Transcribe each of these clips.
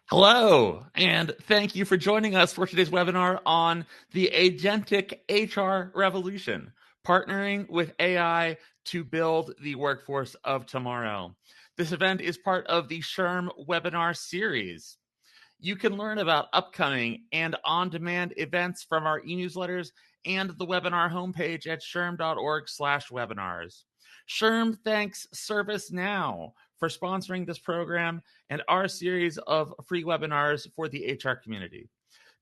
Hello, and thank you for joining us for today's webinar on the Agentic HR revolution, partnering with AI to build the workforce of tomorrow. This event is part of the SHRM webinar series. You can learn about upcoming and on-demand events from our e-newsletters and the webinar homepage at shrm.org/webinars. SHRM thanks ServiceNow for sponsoring this program and our series of free webinars for the HR community.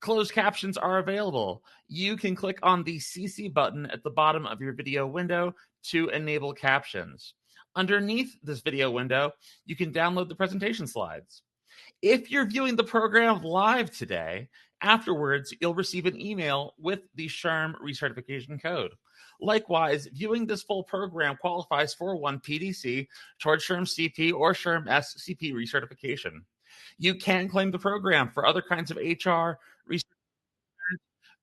Closed captions are available. You can click on the CC button at the bottom of your video window to enable captions. Underneath this video window, you can download the presentation slides. If you're viewing the program live today, afterwards, you'll receive an email with the SHRM recertification code. Likewise, viewing this full program qualifies for one PDC towards SHRM CP or SHRM SCP recertification. You can claim the program for other kinds of HR research,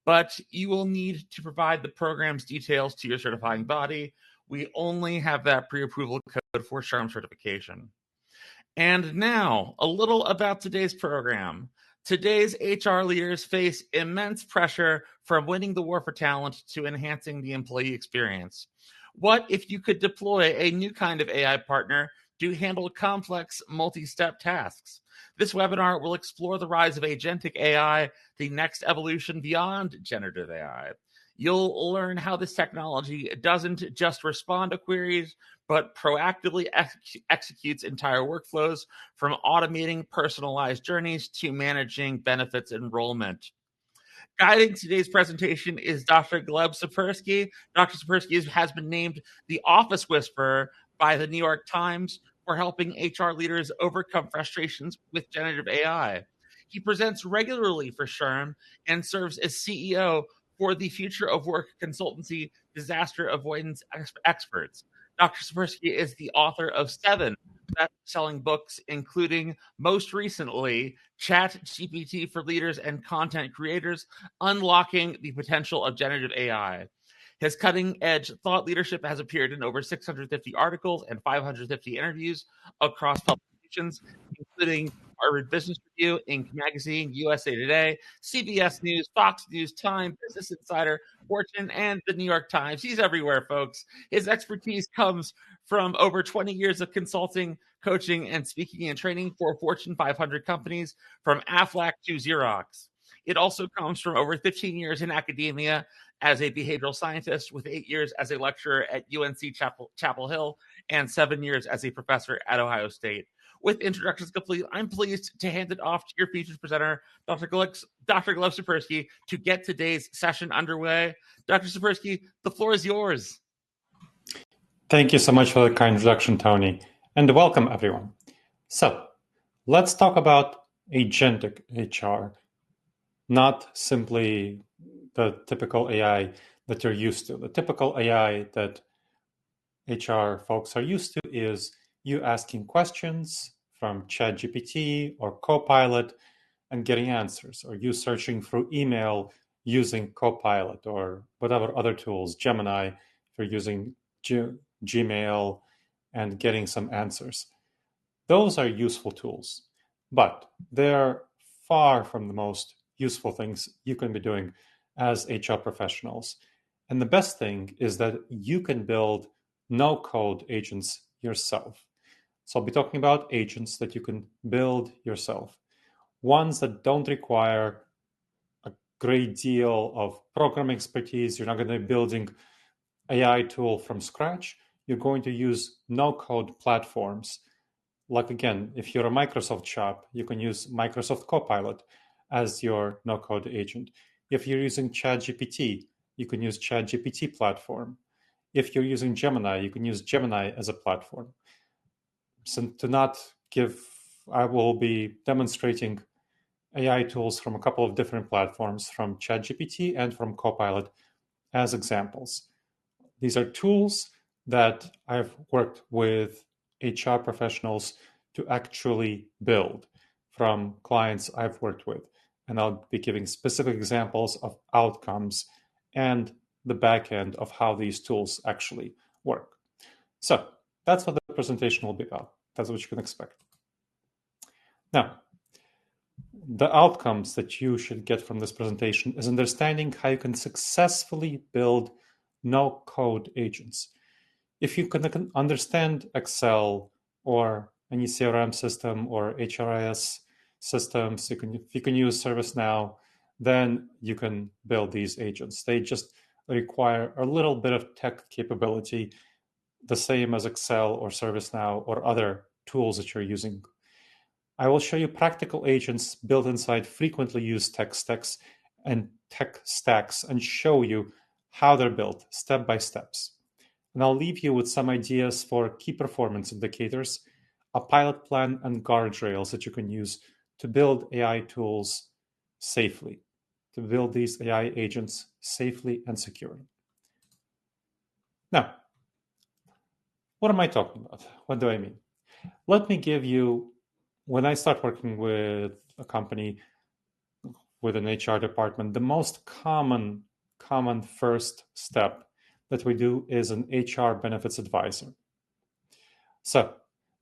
but you will need to provide the program's details to your certifying body. We only have that pre-approval code for SHRM certification. And now, a little about today's program. Today's HR leaders face immense pressure from winning the war for talent to enhancing the employee experience. What if you could deploy a new kind of AI partner to handle complex multi-step tasks? This webinar will explore the rise of agentic AI, the next evolution beyond generative AI. You'll learn how this technology doesn't just respond to queries, but proactively executes entire workflows, from automating personalized journeys to managing benefits enrollment. Guiding today's presentation is Dr. Gleb Sapersky. Dr. Sapersky has been named the Office Whisperer by the New York Times for helping HR leaders overcome frustrations with generative AI. He presents regularly for SHRM and serves as CEO for the Future of Work consultancy Disaster Avoidance Experts. Dr. Sapersky is the author of 7 best-selling books, including, most recently, ChatGPT for Leaders and Content Creators, Unlocking the Potential of Generative AI. His cutting-edge thought leadership has appeared in over 650 articles and 550 interviews across publications, including Harvard Business Review, Inc. Magazine, USA Today, CBS News, Fox News, Time, Business Insider, Fortune, and the New York Times. He's everywhere, folks. His expertise comes from over 20 years of consulting, coaching, and speaking and training for Fortune 500 companies, from Aflac to Xerox. It also comes from over 15 years in academia as a behavioral scientist, with 8 years as a lecturer at UNC Chapel Hill and 7 years as a professor at Ohio State. With introductions complete, I'm pleased to hand it off to your featured presenter, Dr. Gleb Sapersky, to get today's session underway. Dr. Sapersky, the floor is yours. Thank you so much for the kind introduction, Tony, and welcome everyone. So, let's talk about agentic HR, not simply the typical AI that you're used to. The typical AI that HR folks are used to is you asking questions from ChatGPT or Copilot and getting answers, or you searching through email using Copilot or whatever other tools, Gemini, if you're using Gmail, and getting some answers. Those are useful tools, but they're far from the most useful things you can be doing as HR professionals. And the best thing is that you can build no-code agents yourself. So I'll be talking about agents that you can build yourself, ones that don't require a great deal of programming expertise. You're not going to be building AI tool from scratch. You're going to use no-code platforms. Like, again, if you're a Microsoft shop, you can use Microsoft Copilot as your no-code agent. If you're using ChatGPT, you can use ChatGPT platform. If you're using Gemini, you can use Gemini as a platform. So I will be demonstrating AI tools from a couple of different platforms, from ChatGPT and from Copilot, as examples. These are tools that I've worked with HR professionals to actually build from clients I've worked with. And I'll be giving specific examples of outcomes and the back end of how these tools actually work. So that's what the presentation will be about. That's what you can expect. Now, the outcomes that you should get from this presentation is understanding how you can successfully build no-code agents. If you can understand Excel or any CRM system or HRIS systems, if you can use ServiceNow, then you can build these agents. They just require a little bit of tech capability, the same as Excel or ServiceNow or other tools that you're using. I will show you practical agents built inside frequently used tech stacks and show you how they're built step by steps. And I'll leave you with some ideas for key performance indicators, a pilot plan, and guardrails that you can use to build AI tools safely, to build these AI agents safely and securely. Now, what am I talking about? What do I mean? Let me give you, when I start working with a company, with an HR department, the most common first step that we do is an HR benefits advisor. So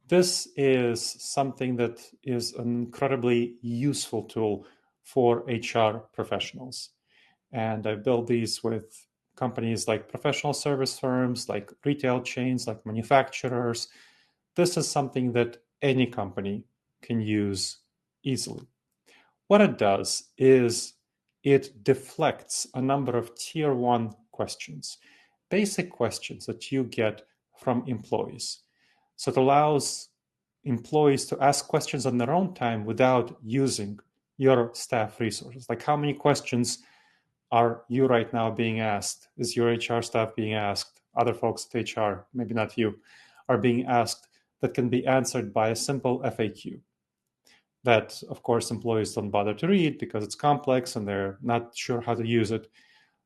this is something that is an incredibly useful tool for HR professionals. And I built these with companies like professional service firms, like retail chains, like manufacturers. This is something that any company can use easily. What it does is it deflects a number of tier one questions, basic questions that you get from employees. So it allows employees to ask questions on their own time without using your staff resources. Like, how many questions are you right now being asked? Is your HR staff being asked? Other folks at HR, maybe not you, are being asked that can be answered by a simple FAQ that, of course, employees don't bother to read because it's complex and they're not sure how to use it.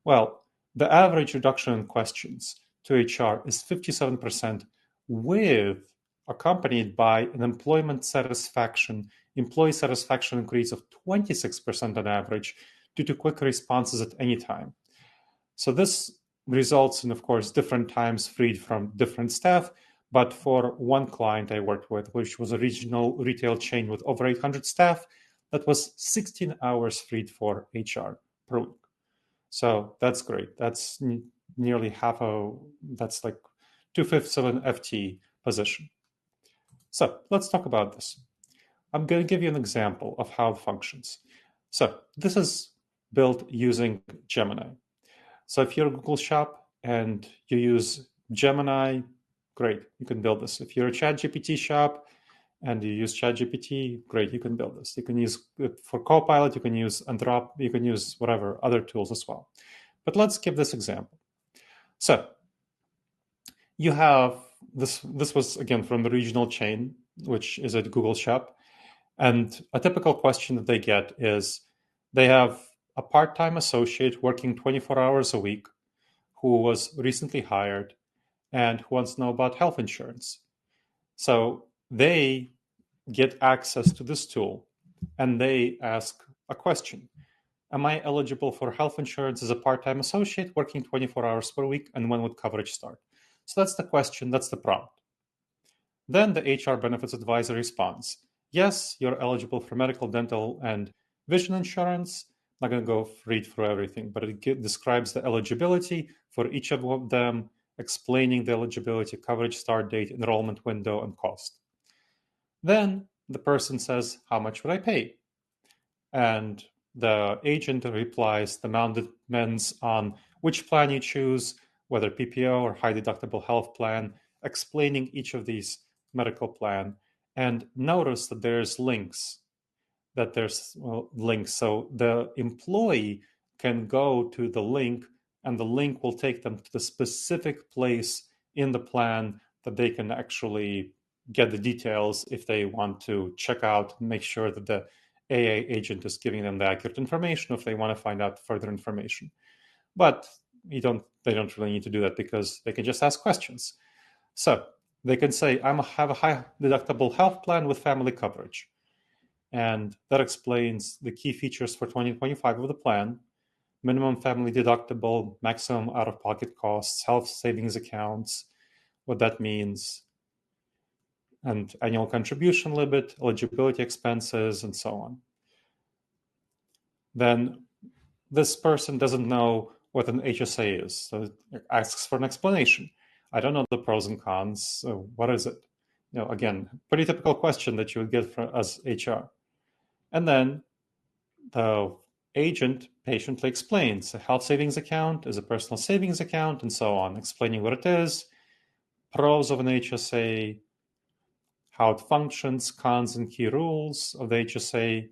Well, the average reduction in questions to HR is 57%, with accompanied by an employee satisfaction increase of 26% on average due to quick responses at any time. So this results in, of course, different times freed from different staff. But for one client I worked with, which was a regional retail chain with over 800 staff, that was 16 hours freed for HR per week. So that's great. That's nearly that's like 2/5 of an FTE position. So let's talk about this. I'm going to give you an example of how it functions. So this is built using Gemini. So if you're a Google shop and you use Gemini, great, you can build this. If you're a ChatGPT shop and you use ChatGPT, great, you can build this. You can use it for Copilot, you can use Anthropic, you can use whatever other tools as well. But let's give this example. So you have this was again from the regional chain, which is a Google shop. And a typical question that they get is they have a part-time associate working 24 hours a week who was recently hired and who wants to know about health insurance. So they get access to this tool and they ask a question. Am I eligible for health insurance as a part-time associate working 24 hours per week, and when would coverage start? So that's the question, that's the prompt. Then the HR benefits advisor responds, yes, you're eligible for medical, dental, and vision insurance. I'm not going to go read through everything, but it describes the eligibility for each of them, explaining the eligibility, coverage start date, enrollment window, and cost. Then the person says, how much would I pay? And the agent replies, the amount depends on which plan you choose, whether PPO or high deductible health plan, explaining each of these medical plan. And notice that there's links, so the employee can go to the link and the link will take them to the specific place in the plan that they can actually get the details if they want to check out and make sure that the AA agent is giving them the accurate information if they want to find out further information. But they don't really need to do that because they can just ask questions. So they can say, I have a high deductible health plan with family coverage. And that explains the key features for 2025 of the plan: minimum family deductible, maximum out-of-pocket costs, health savings accounts, what that means, and annual contribution limit, eligibility expenses, and so on. then this person doesn't know what an HSA is, so it asks for an explanation. I don't know the pros and cons. So what is it? Again, pretty typical question that you would get from as HR. And then the agent patiently explains a health savings account is a personal savings account, and so on, explaining what it is, pros of an HSA, how it functions, cons and key rules of the HSA.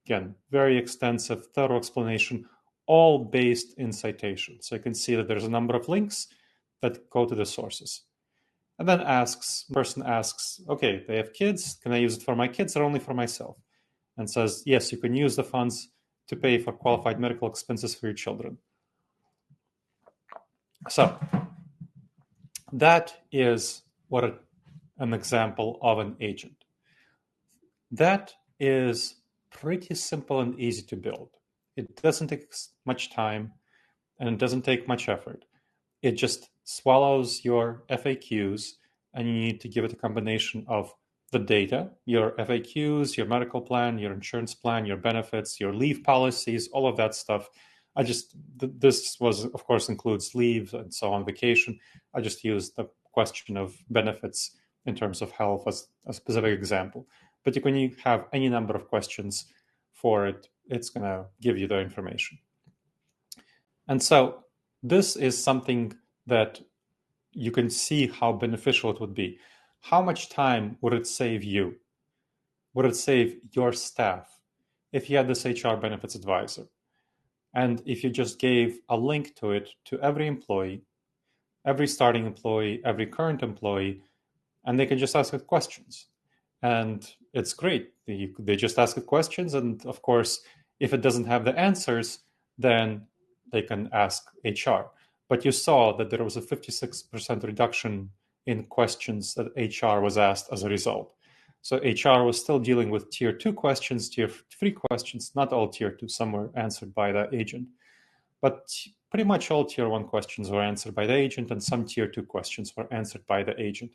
Again, very extensive, thorough explanation, all based in citation. So you can see that there's a number of links that go to the sources. And then person asks, okay, they have kids. Can I use it for my kids or only for myself? And says, yes, you can use the funds to pay for qualified medical expenses for your children. So that is what an example of an agent. That is pretty simple and easy to build. It doesn't take much time and it doesn't take much effort. It just swallows your FAQs, and you need to give it a combination of the data, your FAQs, your medical plan, your insurance plan, your benefits, your leave policies, all of that stuff. This was, of course, includes leave and so on, vacation. I just used the question of benefits in terms of health as a specific example. But when you have any number of questions for it, it's going to give you the information. And so this is something that you can see how beneficial it would be. How much time would it save you? Would it save your staff if you had this HR benefits advisor? And if you just gave a link to it to every employee, every starting employee, every current employee, and they can just ask it questions. And it's great. They just ask it questions. And of course, if it doesn't have the answers, then they can ask HR. But you saw that there was a 56% reduction in questions that HR was asked as a result. So HR was still dealing with tier 2 questions, tier 3 questions, not all tier 2, some were answered by the agent. But pretty much all tier 1 questions were answered by the agent, and some tier 2 questions were answered by the agent.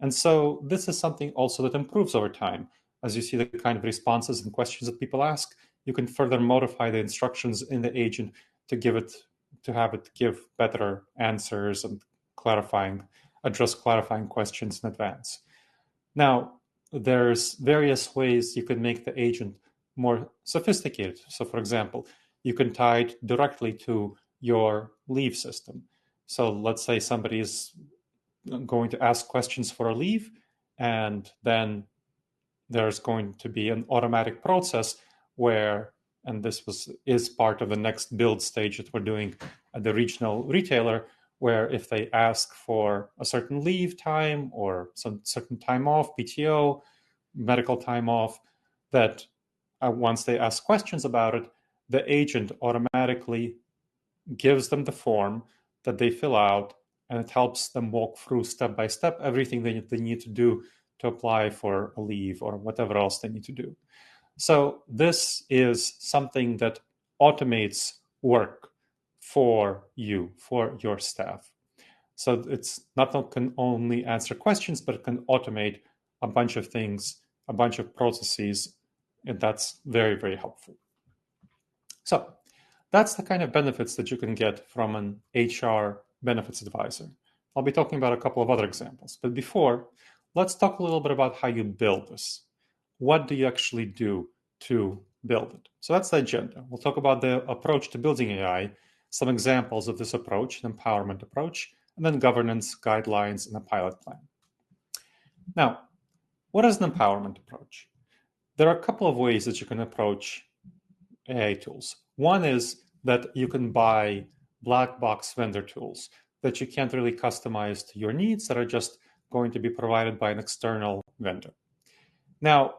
And so this is something also that improves over time. As you see the kind of responses and questions that people ask, you can further modify the instructions in the agent to have it give better answers and address clarifying questions in advance. Now, there's various ways you can make the agent more sophisticated. So for example, you can tie it directly to your leave system. So let's say somebody is going to ask questions for a leave, and then there's going to be an automatic process where, and this is part of the next build stage that we're doing at the regional retailer, where if they ask for a certain leave time or some certain time off, PTO, medical time off, that once they ask questions about it, the agent automatically gives them the form that they fill out, and it helps them walk through step by step everything they need to do to apply for a leave or whatever else they need to do. So this is something that automates work for you, for your staff. So it's not can only answer questions, but it can automate a bunch of things, a bunch of processes, and that's very, very helpful. So that's the kind of benefits that you can get from an HR benefits advisor. I'll be talking about a couple of other examples, but before, let's talk a little bit about how you build this. What do you actually do to build it? So that's the agenda. We'll talk about the approach to building AI, some examples of this approach, an empowerment approach, and then governance, guidelines, and a pilot plan. Now, what is an empowerment approach? There are a couple of ways that you can approach AI tools. One is that you can buy black box vendor tools that you can't really customize to your needs, that are just going to be provided by an external vendor. Now,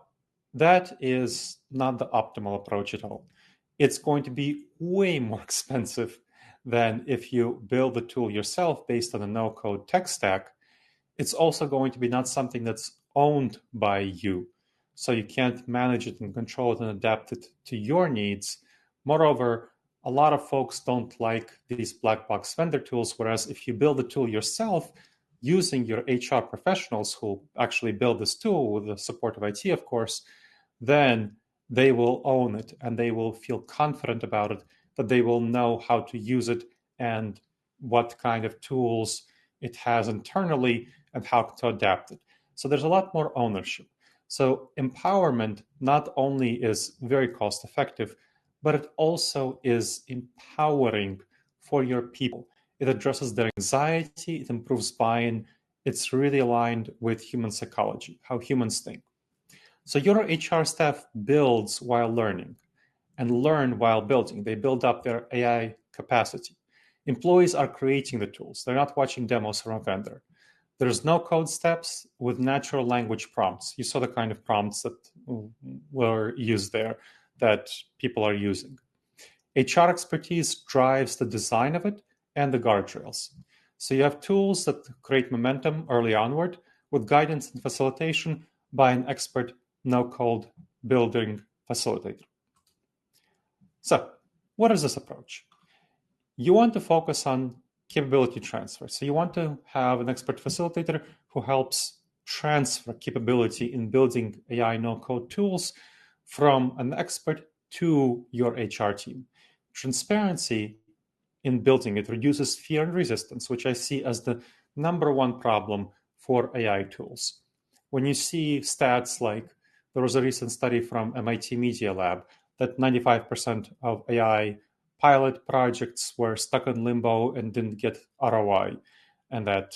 that is not the optimal approach at all. It's going to be way more expensive than if you build the tool yourself based on a no-code tech stack. It's also going to be not something that's owned by you, so you can't manage it and control it and adapt it to your needs. Moreover, a lot of folks don't like these black box vendor tools, whereas if you build the tool yourself using your HR professionals who actually build this tool with the support of IT, of course, then they will own it and they will feel confident about it, that they will know how to use it and what kind of tools it has internally and how to adapt it. So there's a lot more ownership. So empowerment not only is very cost effective, but it also is empowering for your people. It addresses their anxiety, it improves buy-in. It's really aligned with human psychology, how humans think. So your HR staff builds while learning and learn while building. They build up their AI capacity. Employees are creating the tools. They're not watching demos from a vendor. There's no code steps with natural language prompts. You saw the kind of prompts that were used there that people are using. HR expertise drives the design of it and the guardrails. So you have tools that create momentum early onward with guidance and facilitation by an expert no-code building facilitator. So what is this approach? You want to focus on capability transfer. So you want to have an expert facilitator who helps transfer capability in building AI no-code tools from an expert to your HR team. Transparency in building it reduces fear and resistance, which I see as the number one problem for AI tools. When you see stats like there was a recent study from MIT Media Lab that 95% of AI pilot projects were stuck in limbo and didn't get ROI, and that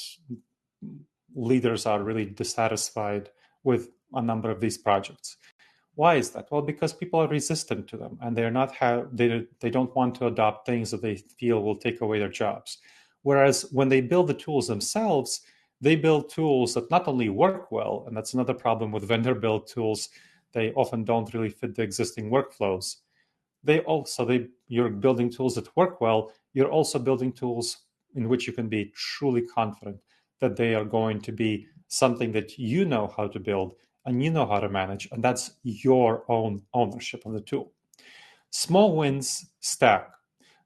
leaders are really dissatisfied with a number of these projects. Why is that? Well, because people are resistant to them, and they're not they don't want to adopt things that they feel will take away their jobs. Whereas when they build the tools themselves, they build tools that not only work well, and that's another problem with vendor built tools, they often don't really fit the existing workflows. You're building tools that work well. You're also building tools in which you can be truly confident that they are going to be something that you know how to build and you know how to manage, and that's your own ownership of the tool. Small wins stack.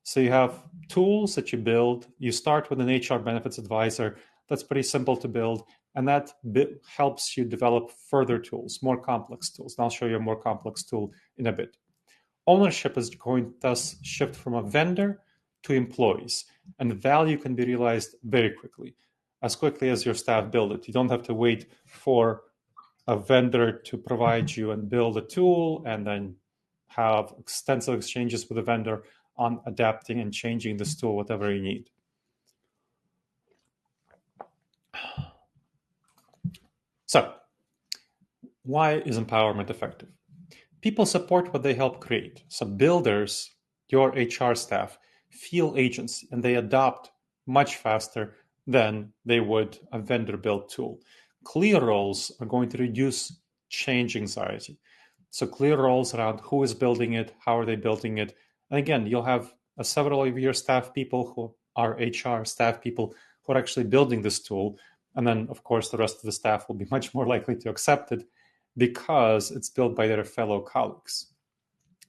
So you have tools that you build. You start with an HR benefits advisor. That's pretty simple to build, and that helps you develop further tools, more complex tools. And I'll show you a more complex tool in a bit. Ownership is going to thus shift from a vendor to employees, and the value can be realized very quickly, as quickly as your staff build it. You don't have to wait for a vendor to provide you and build a tool and then have extensive exchanges with the vendor on adapting and changing this tool, whatever you need. So, why is empowerment effective? People support what they help create. So, builders, your HR staff, feel agency and they adopt much faster than they would a vendor built tool. Clear roles are going to reduce change anxiety. So clear roles around who is building it, how are they building it. And again, you'll have several of your staff people who are HR staff people who are actually building this tool. And then, of course, the rest of the staff will be much more likely to accept it because it's built by their fellow colleagues.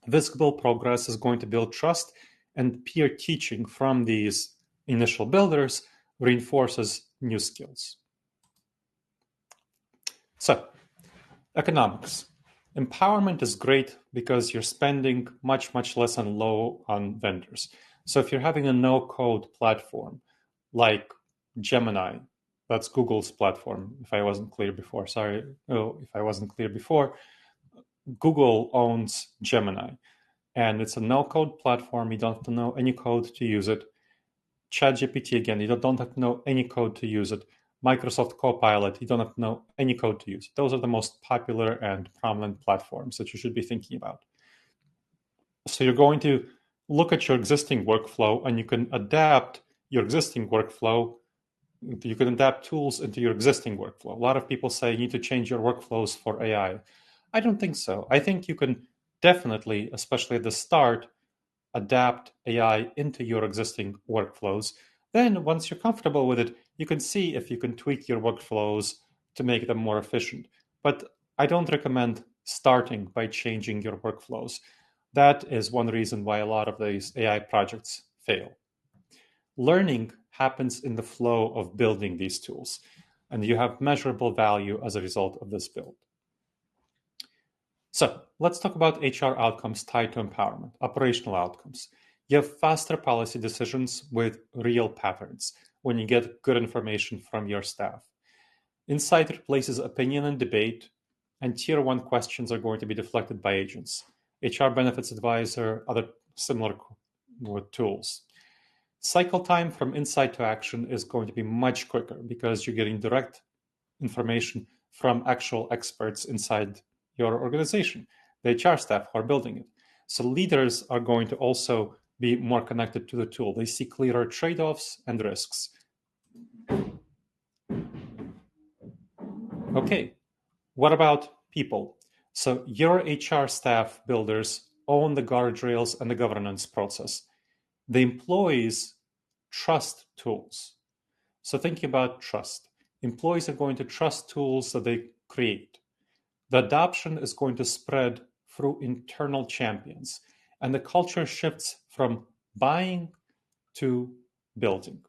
Visible progress is going to build trust, and peer teaching from these initial builders reinforces new skills. So, economics. Empowerment is great because you're spending much, much less on vendors. So if you're having a no-code platform like Gemini, that's Google's platform, if I wasn't clear before, Google owns Gemini, and it's a no-code platform. You don't have to know any code to use it. ChatGPT, again, you don't have to know any code to use it. Microsoft Copilot, you don't have to know any code to use. Those are the most popular and prominent platforms that you should be thinking about. So you're going to look at your existing workflow, and you can adapt your existing workflow. You can adapt tools into your existing workflow. A lot of people say you need to change your workflows for AI. I don't think so. I think you can definitely, especially at the start, adapt AI into your existing workflows. Then, once you're comfortable with it, you can see if you can tweak your workflows to make them more efficient. But I don't recommend starting by changing your workflows. That is one reason why a lot of these AI projects fail. Learning happens in the flow of building these tools, and you have measurable value as a result of this build. So let's talk about HR outcomes tied to empowerment, operational outcomes. You have faster policy decisions with real patterns when you get good information from your staff. Insight replaces opinion and debate, and tier one questions are going to be deflected by agents. HR benefits advisor, other similar tools. Cycle time from insight to action is going to be much quicker because you're getting direct information from actual experts inside your organization, the HR staff who are building it. So leaders are going to also be more connected to the tool. They see clearer trade-offs and risks. Okay, what about people? So your HR staff builders own the guardrails and the governance process. The employees trust tools. So thinking about trust, employees are going to trust tools that they create. The adoption is going to spread through internal champions, and the culture shifts from buying to building.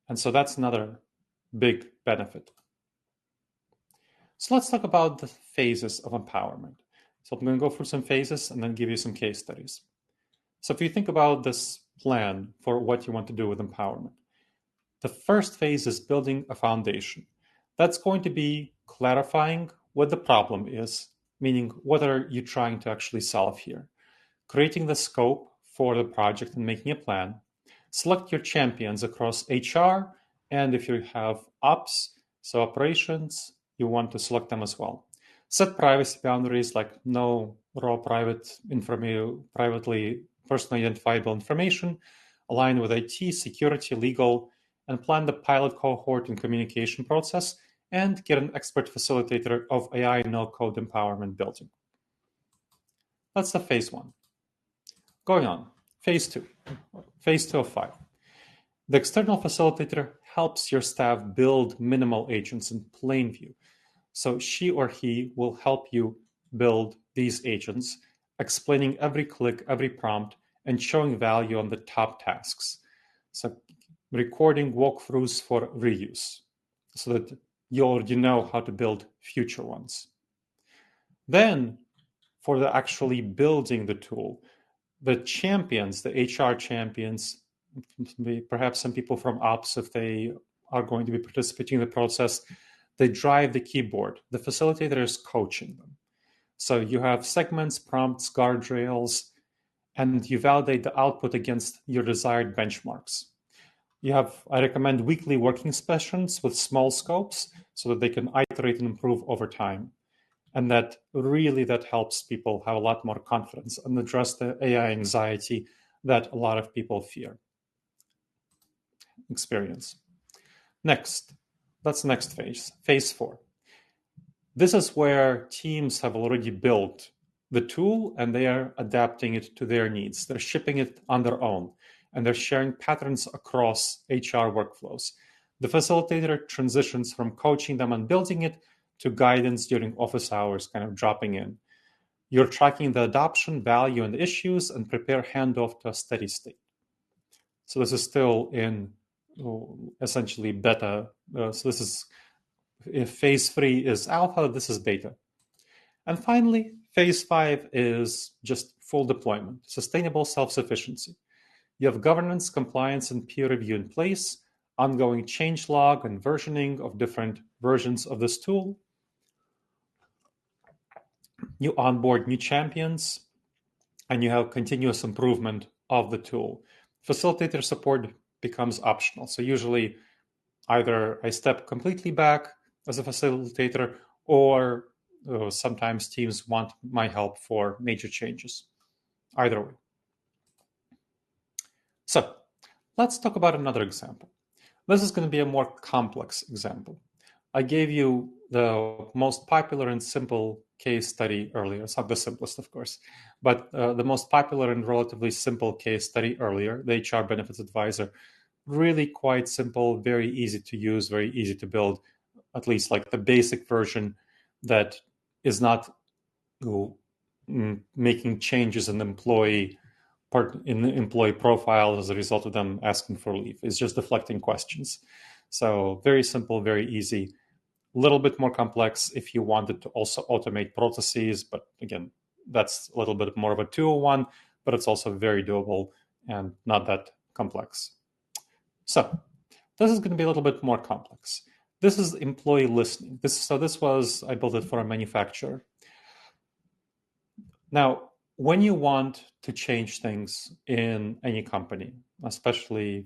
And so that's another big benefit. So let's talk about the phases of empowerment. So I'm going to go through some phases and then give you some case studies. So if you think about this plan for what you want to do with empowerment, the first phase is building a foundation. That's going to be clarifying what the problem is, meaning what are you trying to actually solve here, creating the scope for the project and making a plan, select your champions across HR, and if you have ops, so operations, you want to select them as well. Set privacy boundaries like no raw privately personally identifiable information, align with IT, security, legal, and plan the pilot cohort and communication process, and get an expert facilitator of AI no-code empowerment building. That's the phase one. Going on, phase two of 5. The external facilitator helps your staff build minimal agents in plain view. So she or he will help you build these agents, explaining every click, every prompt, and showing value on the top tasks. So recording walkthroughs for reuse so that you already know how to build future ones. Then, for the actually building the tool, the champions, the HR champions, perhaps some people from ops, if they are going to be participating in the process, they drive the keyboard. The facilitator is coaching them. So you have segments, prompts, guardrails, and you validate the output against your desired benchmarks. I recommend weekly working sessions with small scopes so that they can iterate and improve over time. And that helps people have a lot more confidence and address the AI anxiety that a lot of people experience. Next, that's the next phase 4. This is where teams have already built the tool and they are adapting it to their needs. They're shipping it on their own and they're sharing patterns across HR workflows. The facilitator transitions from coaching them and building it to guidance during office hours, kind of dropping in. You're tracking the adoption, value, and issues and prepare handoff to a steady state. So this is still in essentially beta. So this is, if phase 3 is alpha, this is beta. And finally, phase 5 is just full deployment, sustainable self-sufficiency. You have governance, compliance, and peer review in place, ongoing change log and versioning of different versions of this tool. You onboard new champions, and you have continuous improvement of the tool. Facilitator support becomes optional. So usually either I step completely back as a facilitator or sometimes teams want my help for major changes. Either way. So let's talk about another example. This is going to be a more complex example. I gave you the most popular and simple case study earlier. It's not the simplest, of course, but the most popular and relatively simple case study earlier, the HR benefits advisor. Really quite simple, very easy to use, very easy to build, at least like the basic version that is not making changes in the employee profile as a result of them asking for leave. It's just deflecting questions. So very simple, very easy. A little bit more complex if you wanted to also automate processes, but again, that's a little bit more of a 201, but it's also very doable and not that complex. So this is going to be a little bit more complex. This is employee listening. I built it for a manufacturer. Now, when you want to change things in any company, especially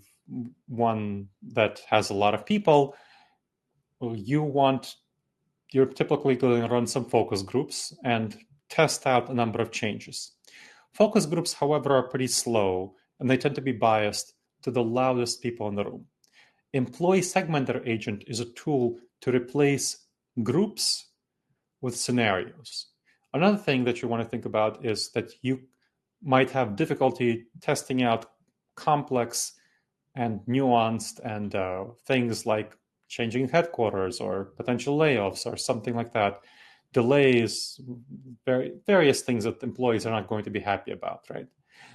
one that has a lot of people, you're typically going to run some focus groups and test out a number of changes. Focus groups, however, are pretty slow and they tend to be biased to the loudest people in the room. Employee segmenter agent is a tool to replace groups with scenarios. Another thing that you want to think about is that you might have difficulty testing out complex and nuanced and things like changing headquarters or potential layoffs or something like that, delays, various things that employees are not going to be happy about, right?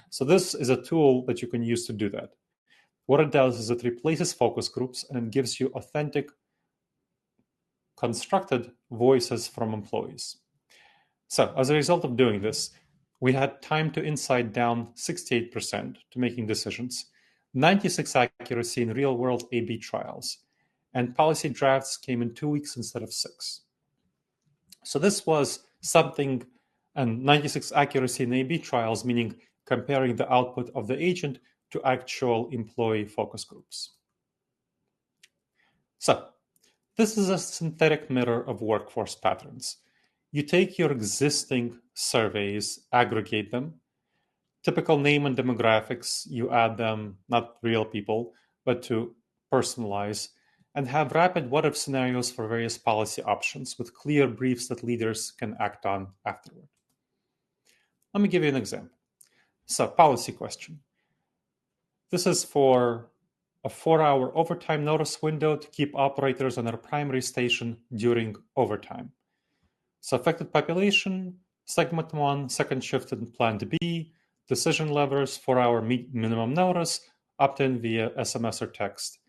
So this is a tool that you can use to do that. What it does is it replaces focus groups and it gives you authentic, constructed voices from employees. So as a result of doing this, we had time to insight down 68% to making decisions, 96 accuracy in real-world A/B trials, and policy drafts came in 2 weeks instead of 6. So this was something, and 96 accuracy in A/B trials, meaning comparing the output of the agent to actual employee focus groups. So this is a synthetic mirror of workforce patterns. You take your existing surveys, aggregate them, typical name and demographics, you add them, not real people, but to personalize, and have rapid what-if scenarios for various policy options with clear briefs that leaders can act on afterward. Let me give you an example. So, policy question. This is for a 4-hour overtime notice window to keep operators on their primary station during overtime. So affected population, segment 1, second shift in plan B, decision levers, 4-hour minimum notice, opt-in via SMS or text,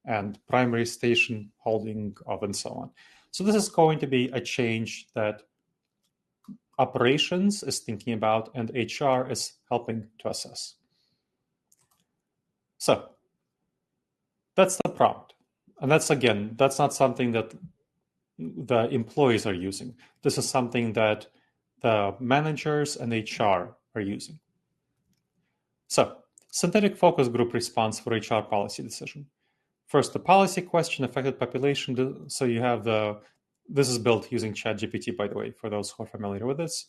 and primary station holding of and so on. So this is going to be a change that operations is thinking about and HR is helping to assess. So that's the prompt. And that's not something that the employees are using. This is something that the managers and HR are using. So, synthetic focus group response for HR policy decision. First, the policy question, affected population. So you have this is built using ChatGPT, by the way, for those who are familiar with this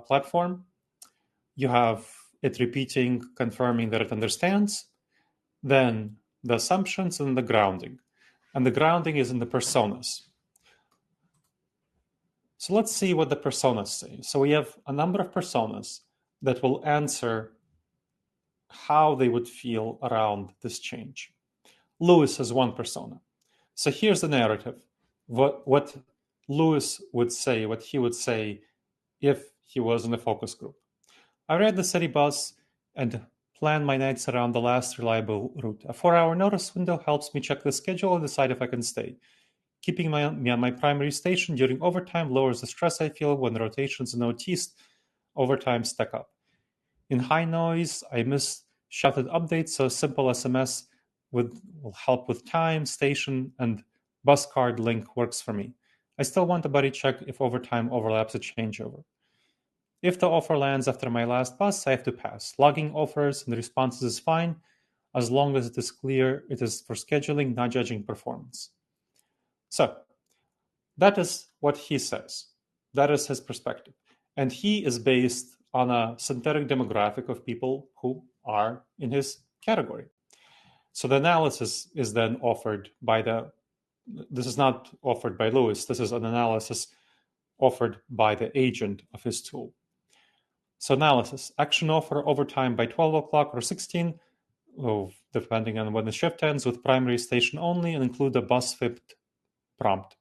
platform. You have it repeating, confirming that it understands, then the assumptions and the grounding. And the grounding is in the personas. So let's see what the personas say. So we have a number of personas that will answer how they would feel around this change. Lewis is one persona. So here's the narrative. What Lewis would say, what he would say if he was in a focus group. I read the city bus and plan my nights around the last reliable route. A 4-hour notice window helps me check the schedule and decide if I can stay. Keeping me on my primary station during overtime lowers the stress I feel when rotations and OTs overtime stack up. In high noise, I miss shouted updates, so a simple SMS will help with time, station, and bus card link works for me. I still want a buddy check if overtime overlaps a changeover. If the offer lands after my last bus, I have to pass. Logging offers and responses is fine, as long as it is clear it is for scheduling, not judging performance. So that is what he says. That is his perspective. And he is based on a synthetic demographic of people who are in his category. So the analysis is then offered by this is not offered by Lewis, this is an analysis offered by the agent of his tool. So analysis, action offer overtime by 12 o'clock or 16, depending on when the shift ends, with primary station only, and include a bus fit prompt.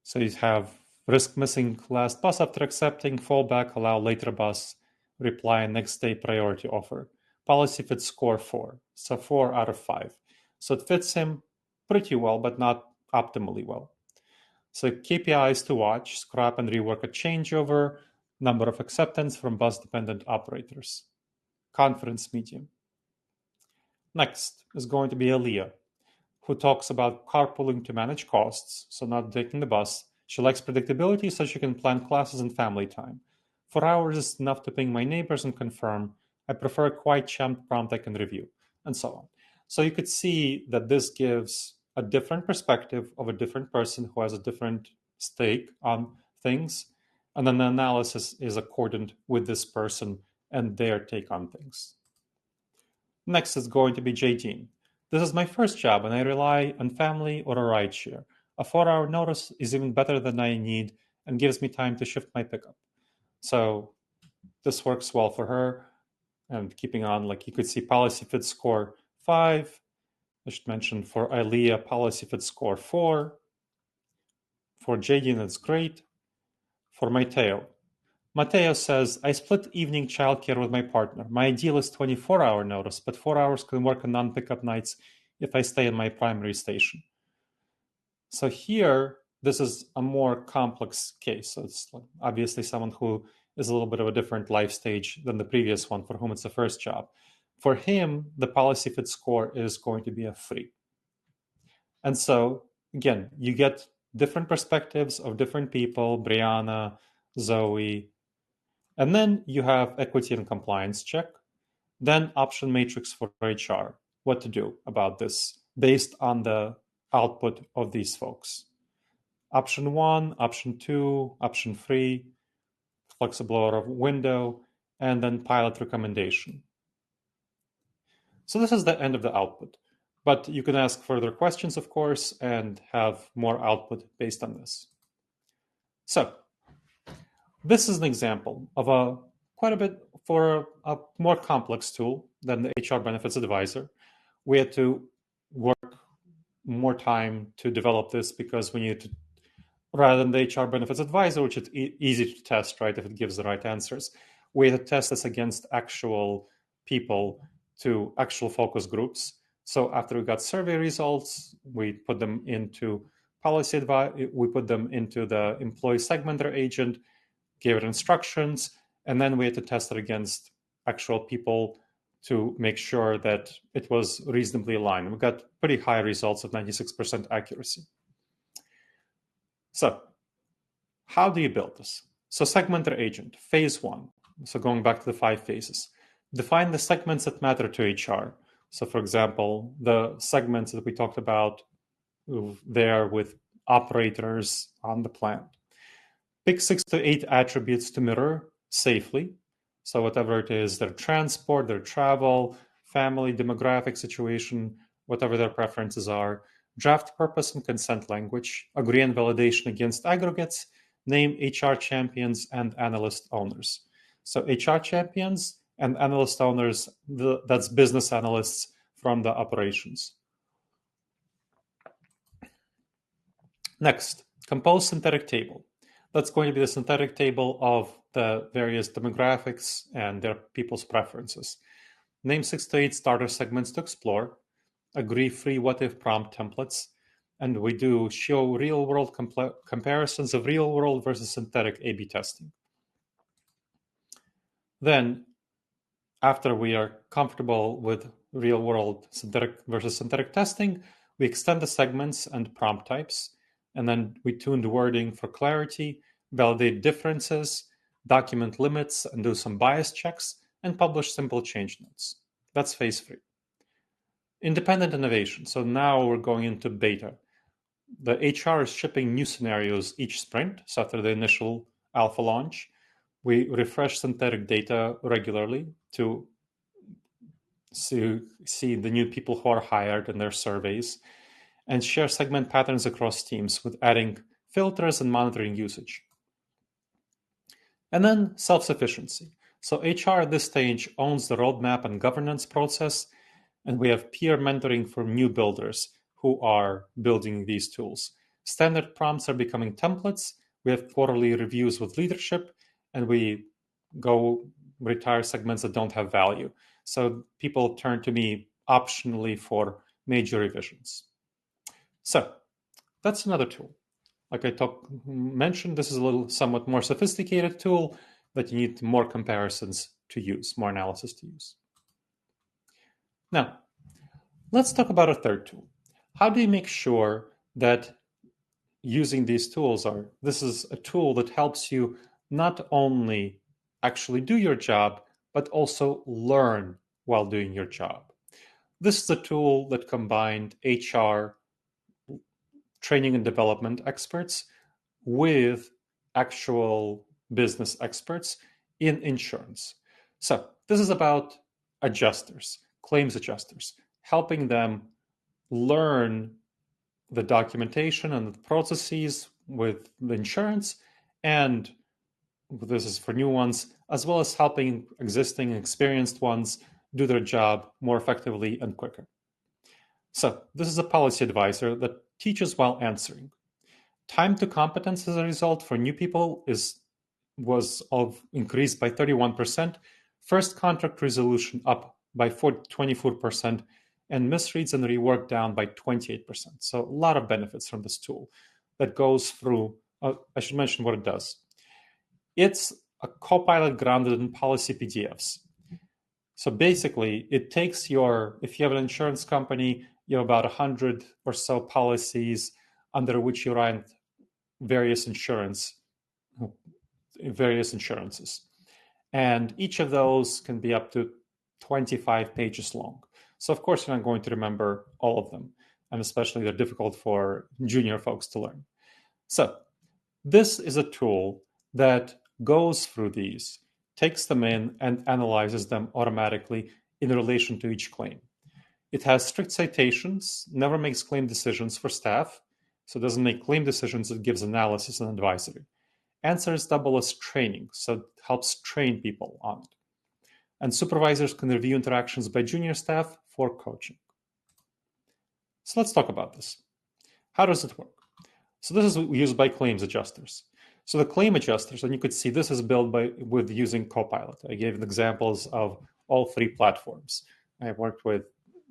So you have risk missing last bus after accepting, fallback, allow later bus, reply next day priority offer. Policy fit score 4, so 4 out of 5. So it fits him, pretty well, but not optimally well. So KPIs to watch: scrap and rework a changeover, number of acceptance from bus-dependent operators. Confidence medium. Next is going to be Aaliyah, who talks about carpooling to manage costs, so not taking the bus. She likes predictability so she can plan classes and family time. 4 hours is enough to ping my neighbors and confirm. I prefer a quiet prompt I can review, and so on. So you could see that this gives a different perspective of a different person who has a different stake on things, and then the analysis is accordant with this person and their take on things. Next is going to be JT. This is my first job and I rely on family or a rideshare. A 4 hour notice is even better than I need and gives me time to shift my pickup. So this works well for her. And keeping on, like you could see policy fit score 5. I should mention for Ilea, policy fit score 4. For JD, that's great. For Mateo says, I split evening childcare with my partner. My ideal is 24-hour notice, but 4 hours can work on non-pickup nights if I stay in my primary station. So here, this is a more complex case. So it's obviously someone who is a little bit of a different life stage than the previous one for whom it's the first job. For him, the policy fit score is going to be a 3. And so, again, you get different perspectives of different people, Brianna, Zoe, and then you have equity and compliance check. Then option matrix for HR, what to do about this based on the output of these folks. Option 1, option 2, option 3, flexible order window, and then pilot recommendation. So this is the end of the output. But you can ask further questions, of course, and have more output based on this. So this is an example of quite a bit for a more complex tool than the HR Benefits Advisor. We had to work more time to develop this because we needed to, rather than the HR Benefits Advisor, which is easy to test, right, if it gives the right answers, we had to test this against actual people to actual focus groups. So after we got survey results, we put them into policy advice, we put them into the employee segmenter agent, gave it instructions, and then we had to test it against actual people to make sure that it was reasonably aligned. We got pretty high results of 96% accuracy. So how do you build this? So segmenter agent, phase 1. So going back to the 5 phases. Define the segments that matter to HR. So for example, the segments that we talked about there with operators on the plant. Pick 6 to 8 attributes to mirror safely. So whatever it is, their transport, their travel, family, demographic situation, whatever their preferences are. Draft purpose and consent language. Agree on validation against aggregates. Name HR champions and analyst owners. So HR champions and analyst owners, that's business analysts from the operations. Next, compose synthetic table. That's going to be the synthetic table of the various demographics and their people's preferences. Name 6 to 8 starter segments to explore. Agree free what-if prompt templates. And we do show real-world comparisons of real-world versus synthetic A/B testing. Then, after we are comfortable with real-world synthetic versus synthetic testing, we extend the segments and prompt types, and then we tune the wording for clarity, validate differences, document limits, and do some bias checks, and publish simple change notes. That's phase 3. Independent innovation. So now we're going into beta. The HR is shipping new scenarios each sprint. So after the initial alpha launch, we refresh synthetic data regularly to see the new people who are hired in their surveys and share segment patterns across teams with adding filters and monitoring usage. And then self-sufficiency. So HR at this stage owns the roadmap and governance process, and we have peer mentoring for new builders who are building these tools. Standard prompts are becoming templates. We have quarterly reviews with leadership, and we go retire segments that don't have value. So people turn to me optionally for major revisions. So that's another tool. Like I mentioned, this is a little somewhat more sophisticated tool that you need more comparisons to use, more analysis to use. Now, let's talk about a third tool. How do you make sure that using these tools this is a tool that helps you not only actually do your job, but also learn while doing your job? This is a tool that combined HR training and development experts with actual business experts in insurance. So, this is about adjusters, claims adjusters, helping them learn the documentation and the processes with the insurance, and this is for new ones, as well as helping existing and experienced ones do their job more effectively and quicker. So, this is a policy advisor that teaches while answering. Time to competence as a result for new people was increased by 31%. First contract resolution up by 24%, and misreads and rework down by 28%. So a lot of benefits from this tool that goes through. I should mention what it does. It's a Copilot grounded in policy PDFs. So basically, it takes if you have an insurance company, you have about 100 or so policies under which you write various insurances. And each of those can be up to 25 pages long. So of course, you're not going to remember all of them. And especially they're difficult for junior folks to learn. So this is a tool that goes through these, takes them in, and analyzes them automatically in relation to each claim. It has strict citations, never makes claim decisions for staff, so it doesn't make claim decisions, it gives analysis and advisory. Answers double as training, so it helps train people on it. And supervisors can review interactions by junior staff for coaching. So let's talk about this. How does it work? So this is used by claims adjusters. So the claim adjusters, and you could see this is built with using Copilot. I gave examples of all three platforms. I've worked with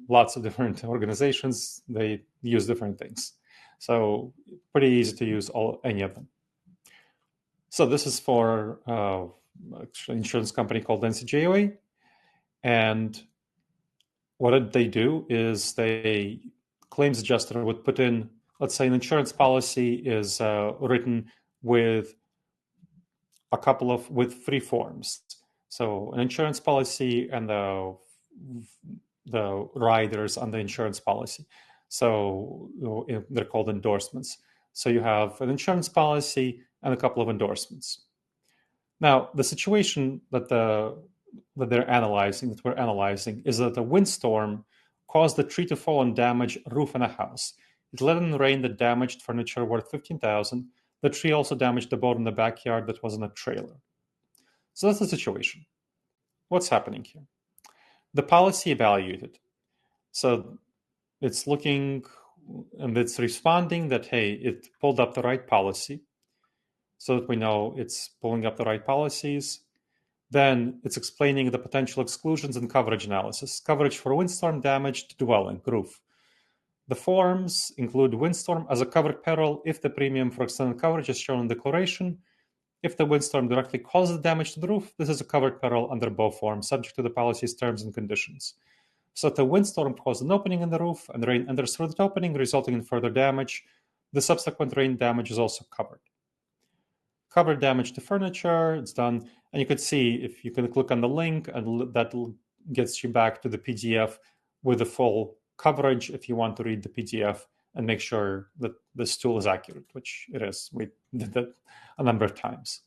lots of different organizations. They use different things. So pretty easy to use any of them. So this is for an insurance company called NCJOA. And what they do is claims adjuster would put in, let's say an insurance policy is written with with three forms. So an insurance policy and the riders on the insurance policy. So they're called endorsements. So you have an insurance policy and a couple of endorsements. Now, the situation that we're analyzing, is that a windstorm caused the tree to fall and damage a roof and a house. It let in rain that damaged furniture worth $15,000. The tree also damaged the boat in the backyard that was in a trailer. So that's the situation. What's happening here? The policy evaluated. So it's looking and it's responding that, hey, it pulled up the right policy, so that we know it's pulling up the right policies. Then it's explaining the potential exclusions and coverage analysis. Coverage for windstorm damaged dwelling, roof. The forms include windstorm as a covered peril if the premium for extended coverage is shown in declaration. If the windstorm directly causes damage to the roof, this is a covered peril under both forms, subject to the policy's terms and conditions. So if the windstorm caused an opening in the roof and the rain enters through that opening, resulting in further damage, the subsequent rain damage is also covered. Covered damage to furniture, it's done. And you could see, if you can click on the link, and that gets you back to the PDF with the full coverage if you want to read the PDF and make sure that this tool is accurate, which it is. We did that a number of times.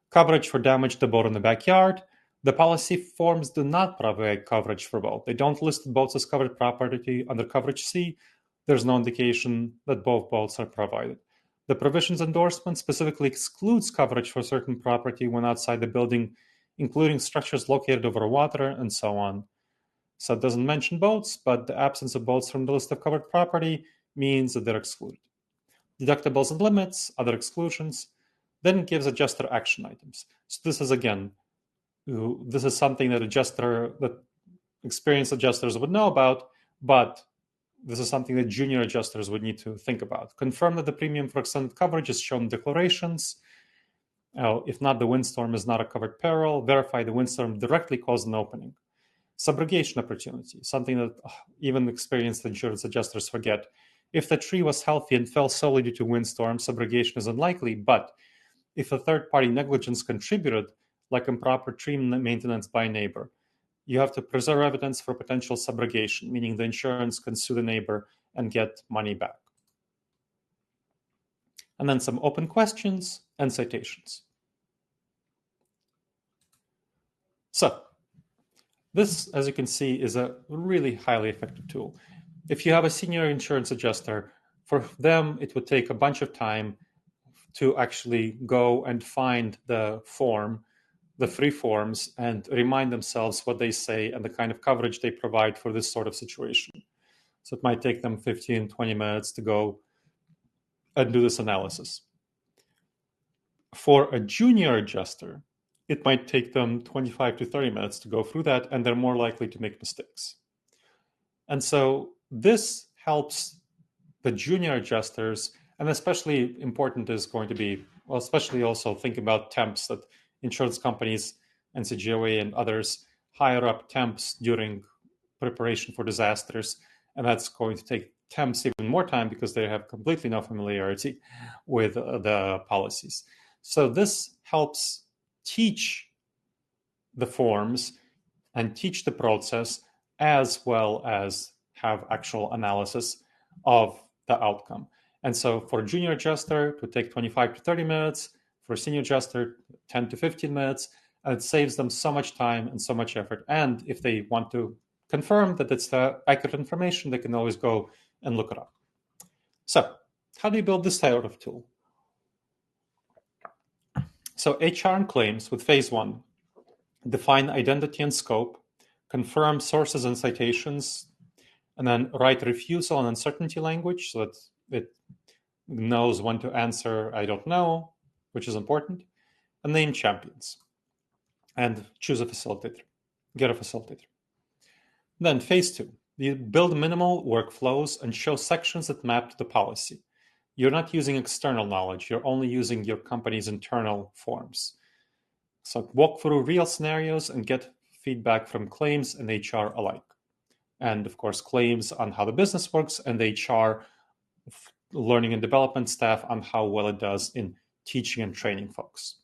Coverage for damage to boat in the backyard. The policy forms do not provide coverage for boat. They don't list boats as covered property under coverage C. There's no indication that both boats are provided. The provisions endorsement specifically excludes coverage for certain property when outside the building, including structures located over water and so on. So it doesn't mention boats, but the absence of boats from the list of covered property means that they're excluded. Deductibles and limits, other exclusions. Then it gives adjuster action items. So this is, again, this is something that experienced adjusters would know about, but this is something that junior adjusters would need to think about. Confirm that the premium for extended coverage is shown in declarations. If not, the windstorm is not a covered peril. Verify the windstorm directly caused an opening. Subrogation opportunity, something that even experienced insurance adjusters forget. If the tree was healthy and fell solely due to windstorm, subrogation is unlikely, but if a third-party negligence contributed, like improper tree maintenance by a neighbor, you have to preserve evidence for potential subrogation, meaning the insurance can sue the neighbor and get money back. And then some open questions and citations. So this, as you can see, is a really highly effective tool. If you have a senior insurance adjuster, for them, it would take a bunch of time to actually go and find the form, the free forms, and remind themselves what they say and the kind of coverage they provide for this sort of situation. So it might take them 15, 20 minutes to go and do this analysis. For a junior adjuster, it might take them 25 to 30 minutes to go through that, and they're more likely to make mistakes. And so this helps the junior adjusters, and especially important is going to be, well, especially also think about temps that insurance companies, NCGOA and others hire up temps during preparation for disasters, and that's going to take temps even more time because they have completely no familiarity with the policies. So this helps teach the forms and teach the process, as well as have actual analysis of the outcome. And so for a junior adjuster, it would take 25 to 30 minutes. For a senior adjuster, 10 to 15 minutes. And it saves them so much time and so much effort. And if they want to confirm that it's the accurate information, they can always go and look it up. So how do you build this type of tool? So SHRM claims with phase 1 define identity and scope, confirm sources and citations, and then write refusal and uncertainty language so that it knows when to answer I don't know, which is important, and name champions, and choose a facilitator, get a facilitator. Then phase 2, you build minimal workflows and show sections that map to the policy. You're not using external knowledge, you're only using your company's internal forms. So walk through real scenarios and get feedback from claims and HR alike. And of course, claims on how the business works, and HR learning and development staff on how well it does in teaching and training folks.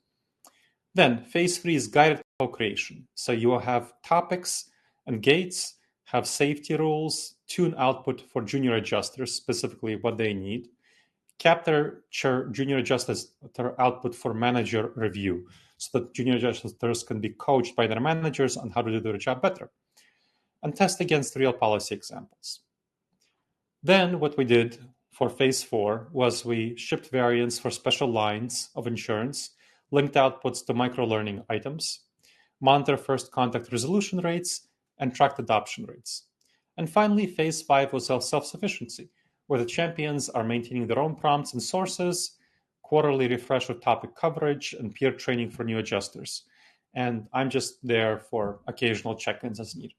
Then phase 3 is guided co-creation. So you will have topics and gates, have safety rules, tune output for junior adjusters, specifically what they need, capture junior adjusters output for manager review, so that junior adjusters can be coached by their managers on how to do their job better, and test against real policy examples. Then what we did for phase 4 was we shipped variants for special lines of insurance, linked outputs to micro-learning items, monitor first contact resolution rates, and tracked adoption rates. And finally, phase 5 was self-sufficiency, where the champions are maintaining their own prompts and sources, quarterly refresh of topic coverage, and peer training for new adjusters. And I'm just there for occasional check-ins as needed.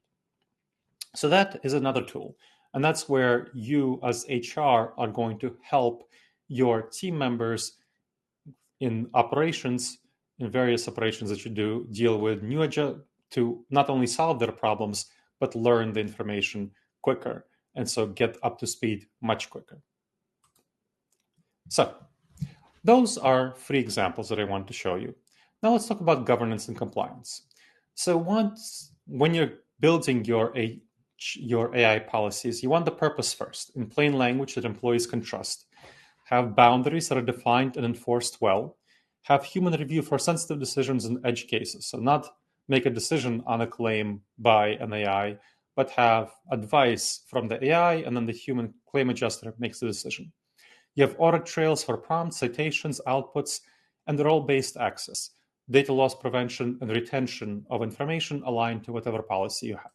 So that is another tool. And that's where you as HR are going to help your team members in operations, in various operations that you do, deal with new to not only solve their problems, but learn the information quicker. And so get up to speed much quicker. So those are 3 examples that I want to show you. Now let's talk about governance and compliance. So when you're building your AI policies, you want the purpose first, in plain language that employees can trust, have boundaries that are defined and enforced well, have human review for sensitive decisions and edge cases. So not make a decision on a claim by an AI, but have advice from the AI, and then the human claim adjuster makes the decision. You have audit trails for prompts, citations, outputs, and role-based access, data loss prevention, and retention of information aligned to whatever policy you have.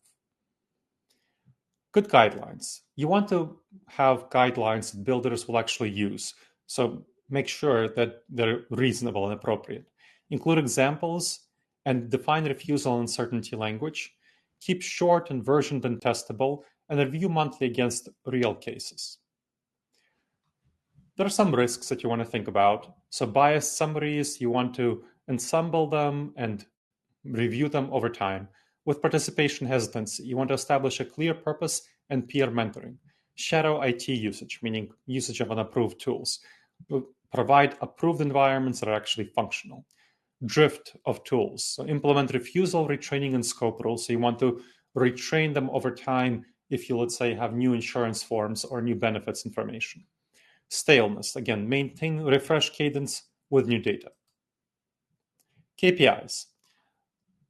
Good guidelines. You want to have guidelines that builders will actually use. So make sure that they're reasonable and appropriate. Include examples and define refusal and uncertainty language. Keep short and versioned and testable, and review monthly against real cases. There are some risks that you want to think about. So biased summaries, you want to ensemble them and review them over time. With participation hesitancy, you want to establish a clear purpose and peer mentoring. Shadow IT usage, meaning usage of unapproved tools. Provide approved environments that are actually functional. Drift of tools. So implement refusal, retraining, and scope rules. So you want to retrain them over time if you, let's say, have new insurance forms or new benefits information. Staleness. Again, maintain refresh cadence with new data. KPIs.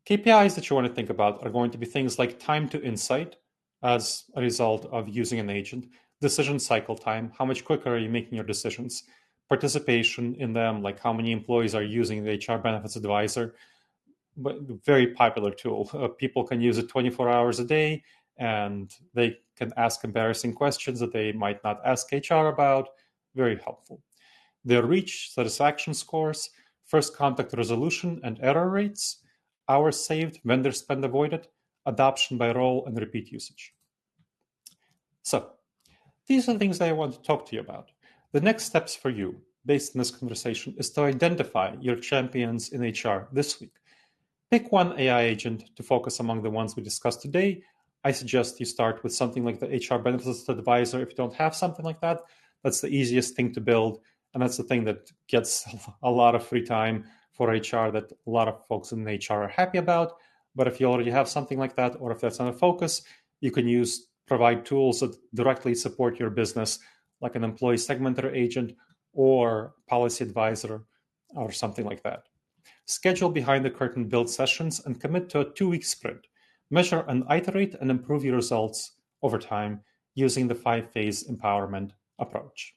KPIs that you want to think about are going to be things like time to insight as a result of using an agent, decision cycle time, how much quicker are you making your decisions, participation in them, like how many employees are using the HR benefits advisor. But very popular tool. People can use it 24 hours a day, and they can ask embarrassing questions that they might not ask HR about. Very helpful. Their reach, satisfaction scores, first contact resolution and error rates, hours saved, vendor spend avoided, adoption by role, and repeat usage. So these are the things that I want to talk to you about. The next steps for you, based on this conversation, is to identify your champions in HR this week. Pick one AI agent to focus among the ones we discussed today. I suggest you start with something like the HR benefits advisor. If you don't have something like that, that's the easiest thing to build. And that's the thing that gets a lot of free time for HR that a lot of folks in HR are happy about. But if you already have something like that, or if that's not a focus, you can provide tools that directly support your business, like an employee segmenter agent or policy advisor or something like that. Schedule behind the curtain build sessions and commit to a 2-week sprint. Measure and iterate and improve your results over time using the 5-phase empowerment approach.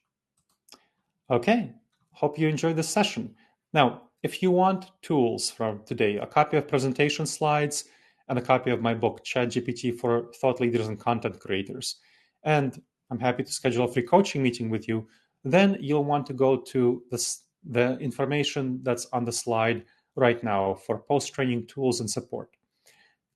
Okay, hope you enjoyed this session. Now, if you want tools from today, a copy of presentation slides and a copy of my book, ChatGPT for Thought Leaders and Content Creators, and I'm happy to schedule a free coaching meeting with you, then you'll want to go to the information that's on the slide right now for post-training tools and support.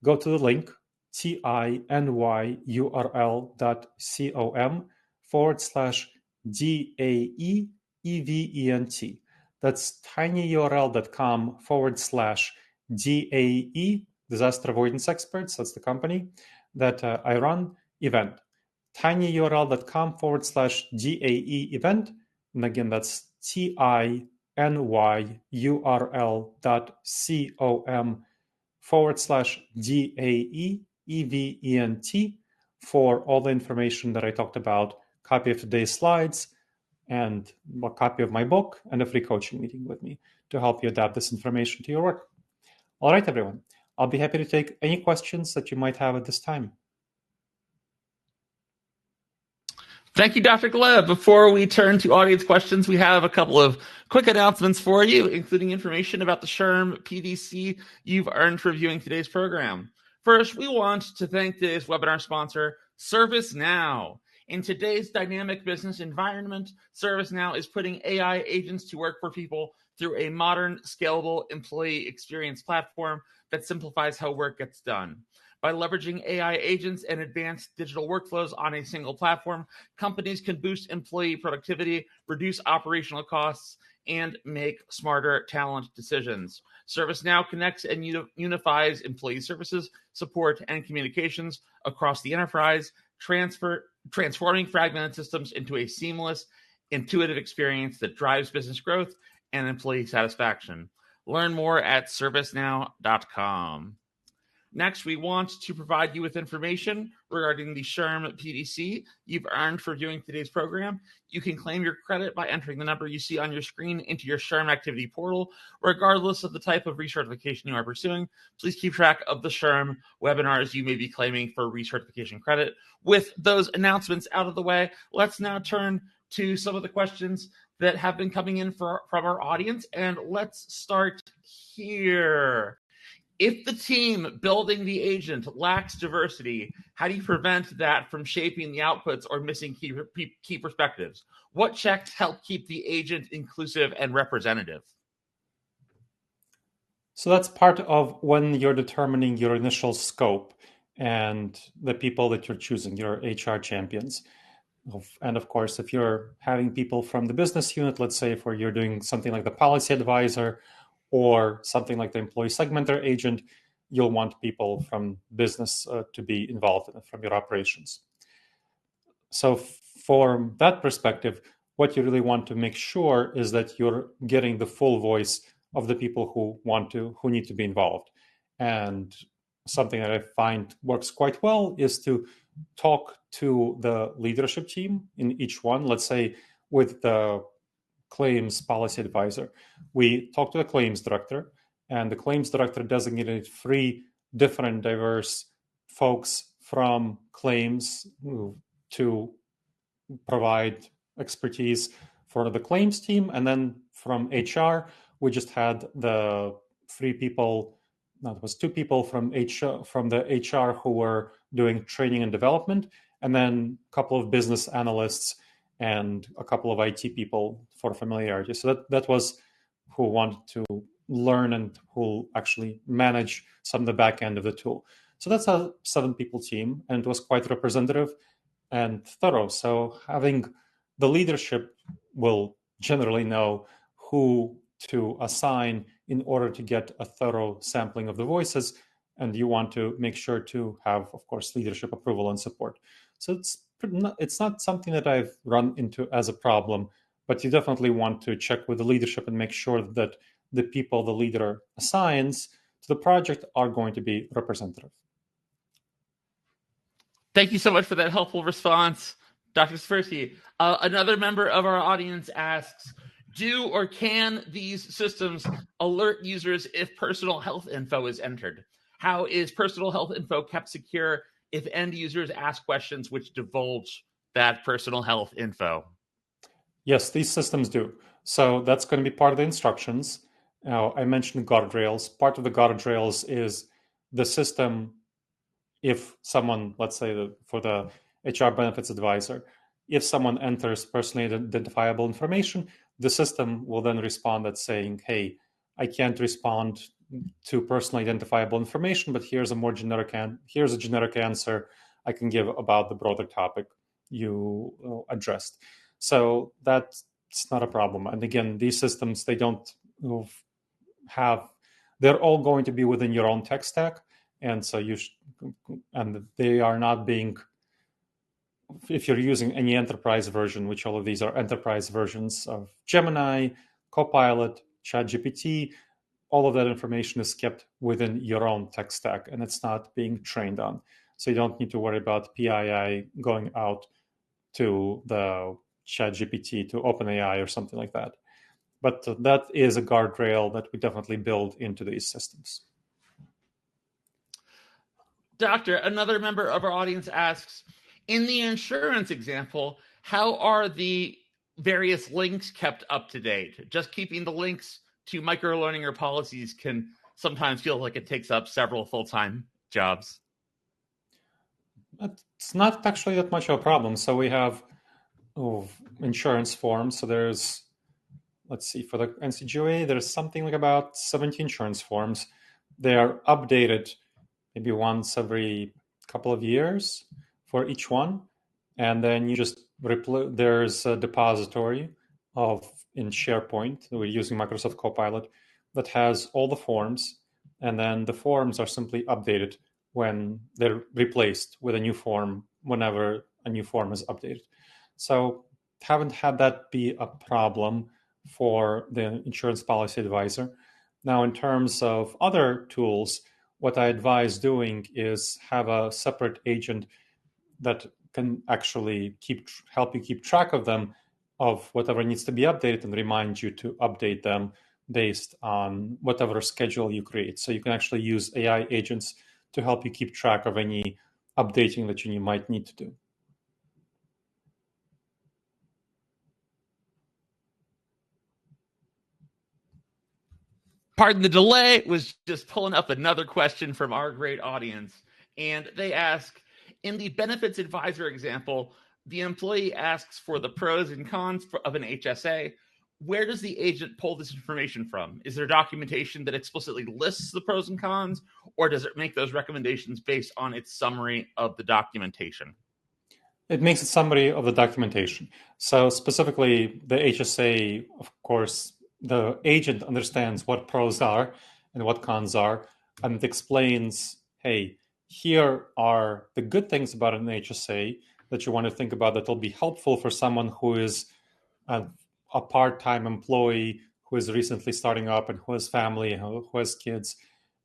Go to the link tinyurl.com/DAEEVENT. That's tinyurl.com/DAE, Disaster Avoidance Experts, that's the company that I run, event. tinyurl.com/DAE event. And again, that's tinyurl.com/DAEEVENT for all the information that I talked about, copy of today's slides, and a copy of my book, and a free coaching meeting with me to help you adapt this information to your work. All right, everyone. I'll be happy to take any questions that you might have at this time. Thank you, Dr. Gleb. Before we turn to audience questions, we have a couple of quick announcements for you, including information about the SHRM PDC you've earned for viewing today's program. First, we want to thank today's webinar sponsor, ServiceNow. In today's dynamic business environment, ServiceNow is putting AI agents to work for people through a modern, scalable employee experience platform that simplifies how work gets done. By leveraging AI agents and advanced digital workflows on a single platform, companies can boost employee productivity, reduce operational costs, and make smarter talent decisions. ServiceNow connects and unifies employee services, support, and communications across the enterprise, transforming fragmented systems into a seamless, intuitive experience that drives business growth and employee satisfaction. Learn more at servicenow.com. Next, we want to provide you with information regarding the SHRM PDC you've earned for viewing today's program. You can claim your credit by entering the number you see on your screen into your SHRM activity portal. Regardless of the type of recertification you are pursuing, please keep track of the SHRM webinars you may be claiming for recertification credit. With those announcements out of the way, let's now turn to some of the questions that have been coming in from our audience, and let's start here. If the team building the agent lacks diversity, how do you prevent that from shaping the outputs or missing key perspectives? What checks help keep the agent inclusive and representative? So that's part of when you're determining your initial scope and the people that you're choosing, your HR champions. And of course, if you're having people from the business unit, let's say if you're doing something like the policy advisor or something like the employee segmenter agent, you'll want people from business to be involved in it, from your operations. So from that perspective, what you really want to make sure is that you're getting the full voice of the people who need to be involved. And something that I find works quite well is to talk to the leadership team in each one. Let's say with the claims policy advisor, we talk to the claims director, and the claims director designated 3 different diverse folks from claims to provide expertise for the claims team. And then from HR, we just had the 3 people, no, it was 2 people from the HR who were doing training and development, and then a couple of business analysts and a couple of IT people for familiarity. So that was who wanted to learn and who actually manage some of the back end of the tool. So that's a 7-people team, and it was quite representative and thorough. So having the leadership will generally know who to assign in order to get a thorough sampling of the voices. And you want to make sure to have, of course, leadership approval and support. So it's not something that I've run into as a problem, but you definitely want to check with the leadership and make sure that the people the leader assigns to the project are going to be representative. Thank you so much for that helpful response, Dr. Svirsky. Another member of our audience asks, do or can these systems alert users if personal health info is entered? How is personal health info kept secure if end users ask questions which divulge that personal health info? Yes, these systems do. So that's going to be part of the instructions. Now, I mentioned guardrails. Part of the guardrails is the system, if someone, let's say for the HR benefits advisor, if someone enters personally identifiable information, the system will then respond that's saying, hey, I can't respond to personally identifiable information, but here's a generic answer I can give about the broader topic you addressed. So that's not a problem. And again, these systems, they don't have, they're all going to be within your own tech stack. And so and they are not being, if you're using any enterprise version, which all of these are enterprise versions of Gemini, Copilot, ChatGPT, all of that information is kept within your own tech stack and it's not being trained on. So you don't need to worry about PII going out to the ChatGPT, to OpenAI or something like that. But that is a guardrail that we definitely build into these systems. Doctor, another member of our audience asks, in the insurance example, how are the various links kept up to date? Just keeping the links to microlearning or policies can sometimes feel like it takes up several full-time jobs. It's not actually that much of a problem. So we have insurance forms. So there's, let's see, for the NCGOA, there's something like about 70 insurance forms. They are updated maybe once every couple of years for each one. And then you just there's a depository in SharePoint. We're using Microsoft Copilot that has all the forms. And then the forms are simply updated when they're replaced with a new form whenever a new form is updated. So haven't had that be a problem for the insurance policy advisor. Now, in terms of other tools, what I advise doing is have a separate agent that can actually help you keep track of them, of whatever needs to be updated, and remind you to update them based on whatever schedule you create. So you can actually use AI agents to help you keep track of any updating that you might need to do. Pardon the delay, was just pulling up another question from our great audience. And they ask, in the benefits advisor example, the employee asks for the pros and cons of an HSA. where does the agent pull this information from? Is there documentation that explicitly lists the pros and cons, or does it make those recommendations based on its summary of the documentation? It makes a summary of the documentation. So specifically, the HSA, of course, the agent understands what pros are and what cons are, and it explains, hey, here are the good things about an HSA that you want to think about that will be helpful for someone who is a part-time employee who is recently starting up and who has family and who has kids.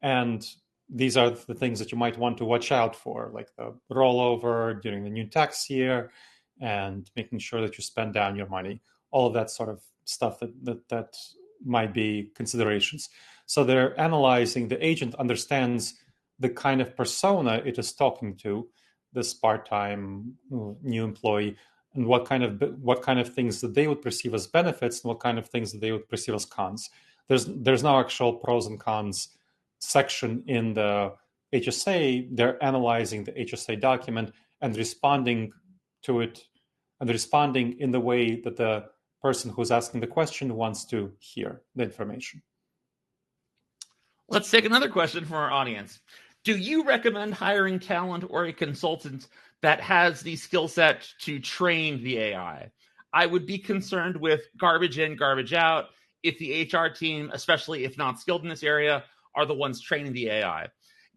And these are the things that you might want to watch out for, like the rollover during the new tax year and making sure that you spend down your money, all of that sort of stuff that might be considerations. So they're analyzing, the agent understands the kind of persona it is talking to, this part-time new employee, and what kind of things that they would perceive as benefits and what kind of things that they would perceive as cons. There's no actual pros and cons section in the HSA. They're analyzing the HSA document and responding to it, and responding in the way that the person who's asking the question wants to hear the information. Let's take another question from our audience. Do you recommend hiring talent or a consultant that has the skill set to train the AI? I would be concerned with garbage in, garbage out if the HR team, especially if not skilled in this area, are the ones training the AI.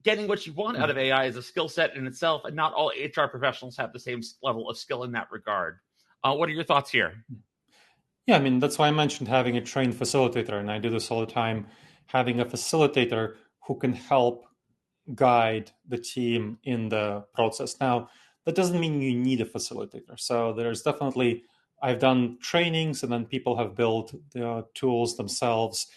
Getting what you want out of AI is a skill set in itself, and not all HR professionals have the same level of skill in that regard. What are your thoughts here? Yeah, I mean, that's why I mentioned having a trained facilitator, and I do this all the time, having a facilitator who can help guide the team in the process. Now, that doesn't mean you need a facilitator. So there's definitely, I've done trainings and then people have built the tools themselves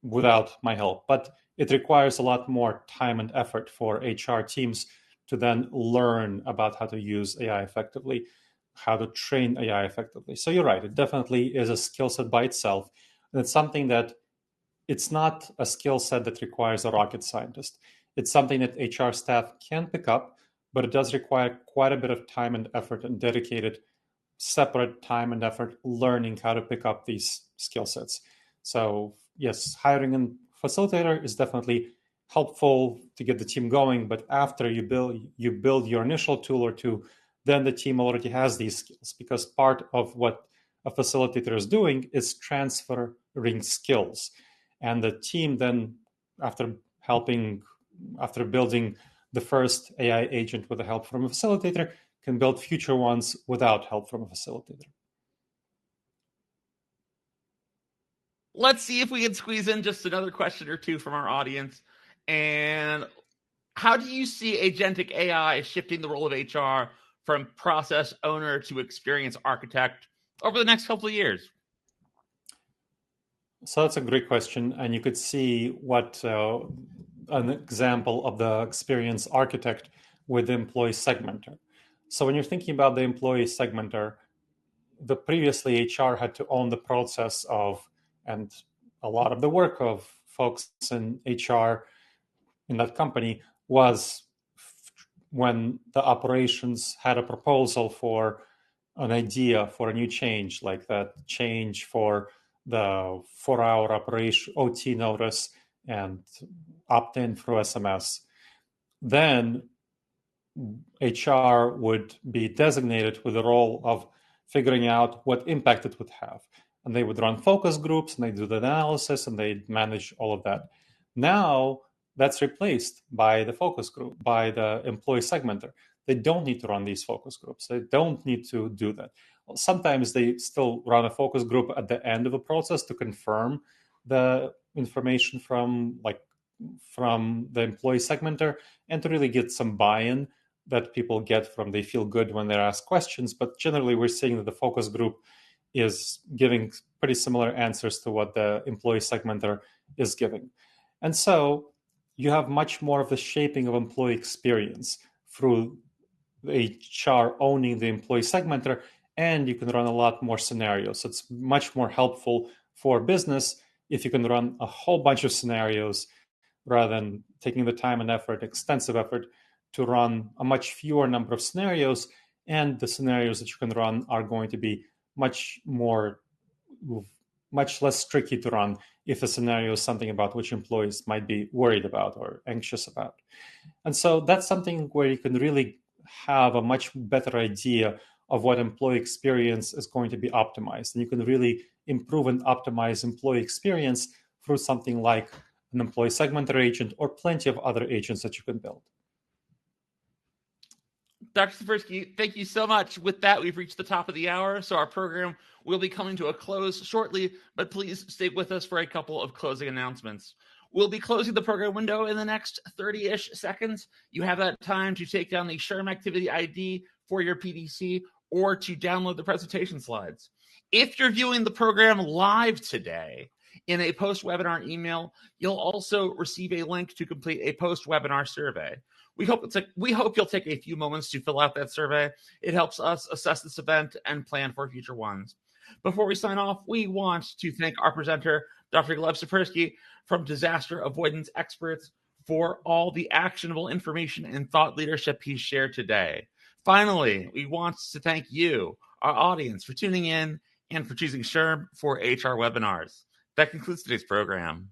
without my help. But it requires a lot more time and effort for HR teams to then learn about how to use AI effectively, how to train AI effectively. So you're right, it definitely is a skill set by itself. And it's something that it's not a skill set that requires a rocket scientist. It's something that HR staff can pick up, but it does require quite a bit of time and effort and dedicated separate time and effort learning how to pick up these skill sets. So yes, hiring a facilitator is definitely helpful to get the team going, but after you build your initial tool or two, then the team already has these skills, because part of what a facilitator is doing is transferring skills. And the team then, after building the first AI agent with the help from a facilitator, can build future ones without help from a facilitator. Let's see if we can squeeze in just another question or two from our audience. And how do you see agentic AI shifting the role of HR from process owner to experience architect over the next couple of years? So that's a great question. And you could see what an example of the experience architect with the employee segmenter. So when you're thinking about the employee segmenter, the previously HR had to own the process of, and a lot of the work of folks in HR in that company was when the operations had a proposal for an idea for a new change, like that change for the 4-hour operation OT notice and opt in through SMS. Then HR would be designated with the role of figuring out what impact it would have. And they would run focus groups and they do the analysis and they manage all of that. Now that's replaced by the focus group, by the employee segmenter. They don't need to run these focus groups. They don't need to do that. Sometimes they still run a focus group at the end of a process to confirm the information from the employee segmenter and to really get some buy-in that people get from they feel good when they're asked questions. But generally, we're seeing that the focus group is giving pretty similar answers to what the employee segmenter is giving. And so you have much more of the shaping of employee experience through HR owning the employee segmenter, and you can run a lot more scenarios. It's much more helpful for business if you can run a whole bunch of scenarios rather than taking the time and effort, extensive effort, to run a much fewer number of scenarios. And the scenarios that you can run are going to be much more much less tricky to run if the scenario is something about which employees might be worried about or anxious about. And so that's something where you can really have a much better idea of what employee experience is going to be optimized. And you can really improve and optimize employee experience through something like an employee segmenter agent or plenty of other agents that you can build. Dr. Sapersky, thank you so much. With that, we've reached the top of the hour, so our program will be coming to a close shortly, but please stay with us for a couple of closing announcements. We'll be closing the program window in the next 30-ish seconds. You have that time to take down the SHRM activity ID for your PDC or to download the presentation slides. If you're viewing the program live today, in a post-webinar email, you'll also receive a link to complete a post-webinar survey. We hope you'll take a few moments to fill out that survey. It helps us assess this event and plan for future ones. Before we sign off, we want to thank our presenter, Dr. Gleb Sapersky from Disaster Avoidance Experts, for all the actionable information and thought leadership he shared today. Finally, we want to thank you, our audience, for tuning in and for choosing SHRM for HR webinars. That concludes today's program.